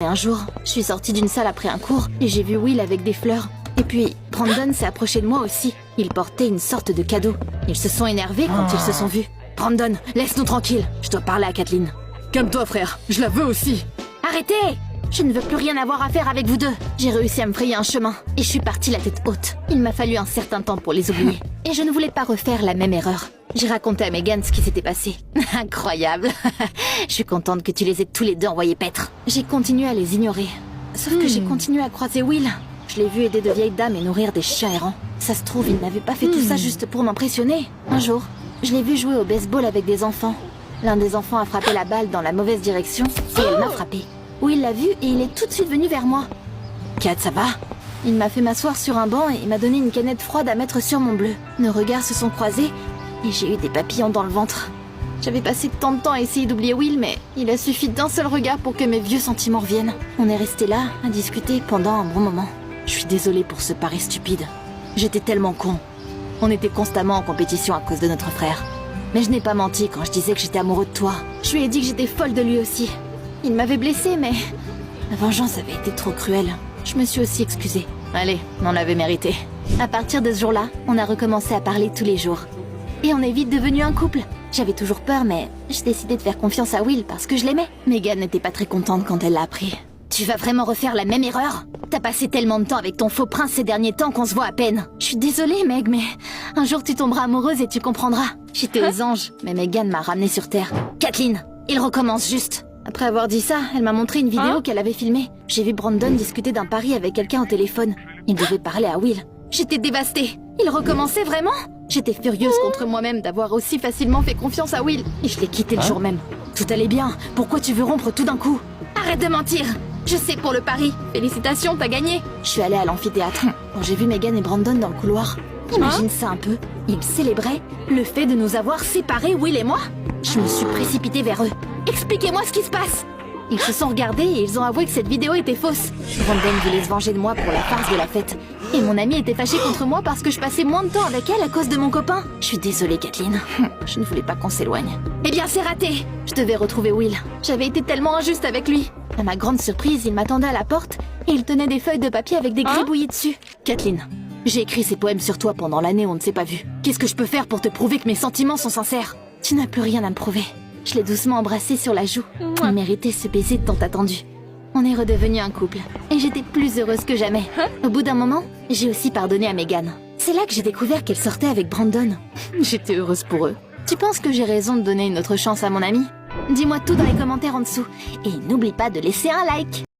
un jour, je suis sortie d'une salle après un cours et j'ai vu Will avec des fleurs. Et puis, Brandon s'est approché de moi aussi. Il portait une sorte de cadeau. Ils se sont énervés quand ils se sont vus. Brandon, laisse-nous tranquilles. Je dois parler à Kathleen. Calme-toi, frère. Je la veux aussi. Arrêtez! Je ne veux plus rien avoir à faire avec vous deux. J'ai réussi à me frayer un chemin et je suis partie la tête haute. Il m'a fallu un certain temps pour les oublier. Et je ne voulais pas refaire la même erreur. J'ai raconté à Megan ce qui s'était passé. Incroyable. Je suis contente que tu les aies tous les deux envoyés paître. J'ai continué à les ignorer. Sauf que j'ai continué à croiser Will. Je l'ai vu aider de vieilles dames et nourrir des chiens errants. Ça se trouve, il n'avait pas fait tout ça juste pour m'impressionner. Un jour, je l'ai vu jouer au baseball avec des enfants. L'un des enfants a frappé la balle dans la mauvaise direction et elle m'a frappé. Will l'a vu et il est tout de suite venu vers moi. Kat, ça va? Il m'a fait m'asseoir sur un banc et m'a donné une canette froide à mettre sur mon bleu. Nos regards se sont croisés et j'ai eu des papillons dans le ventre. J'avais passé tant de temps à essayer d'oublier Will, mais il a suffi d'un seul regard pour que mes vieux sentiments reviennent. On est resté là, à discuter pendant un bon moment. Je suis désolée pour ce pari stupide. J'étais tellement con. On était constamment en compétition à cause de notre frère. Mais je n'ai pas menti quand je disais que j'étais amoureux de toi. Je lui ai dit que j'étais folle de lui aussi. Il m'avait blessée, mais la vengeance avait été trop cruelle. Je me suis aussi excusée. Allez, on l'avait mérité. À partir de ce jour-là, on a recommencé à parler tous les jours. Et on est vite devenus un couple. J'avais toujours peur, mais j'ai décidé de faire confiance à Will parce que je l'aimais. Megan n'était pas très contente quand elle l'a appris. Tu vas vraiment refaire la même erreur? T'as passé tellement de temps avec ton faux prince ces derniers temps qu'on se voit à peine. Je suis désolée, Meg, mais un jour tu tomberas amoureuse et tu comprendras. J'étais aux anges, mais Megan m'a ramenée sur Terre. Kathleen, il recommence juste. Après avoir dit ça, elle m'a montré une vidéo qu'elle avait filmée. J'ai vu Brandon discuter d'un pari avec quelqu'un au téléphone. Il devait parler à Will. J'étais dévastée. Il recommençait vraiment? J'étais furieuse contre moi-même d'avoir aussi facilement fait confiance à Will. Et je l'ai quitté le jour même. Tout allait bien. Pourquoi tu veux rompre tout d'un coup? Arrête de mentir! Je sais pour le pari. Félicitations, t'as gagné. Je suis allée à l'amphithéâtre. Quand j'ai vu Megan et Brandon dans le couloir, imagine ça un peu. Ils célébraient le fait de nous avoir séparés, Will et moi. Je me suis précipitée vers eux. Expliquez-moi ce qui se passe. Ils se sont regardés et ils ont avoué que cette vidéo était fausse. Brandon voulait se venger de moi pour la farce de la fête. Et mon amie était fâchée contre moi parce que je passais moins de temps avec elle à cause de mon copain. Je suis désolée, Kathleen. Je ne voulais pas qu'on s'éloigne. Eh bien, c'est raté. Je devais retrouver Will. J'avais été tellement injuste avec lui. À ma grande surprise, il m'attendait à la porte et il tenait des feuilles de papier avec des gribouillis dessus. Kathleen, j'ai écrit ces poèmes sur toi pendant l'année où on ne s'est pas vu. Qu'est-ce que je peux faire pour te prouver que mes sentiments sont sincères? Tu n'as plus rien à me prouver. Je l'ai doucement embrassé sur la joue. Il méritait ce baiser tant attendu. On est redevenus un couple et j'étais plus heureuse que jamais. Au bout d'un moment, j'ai aussi pardonné à Megan. C'est là que j'ai découvert qu'elle sortait avec Brandon. J'étais heureuse pour eux. Tu penses que j'ai raison de donner une autre chance à mon ami? Dis-moi tout dans les commentaires en dessous. Et n'oublie pas de laisser un like.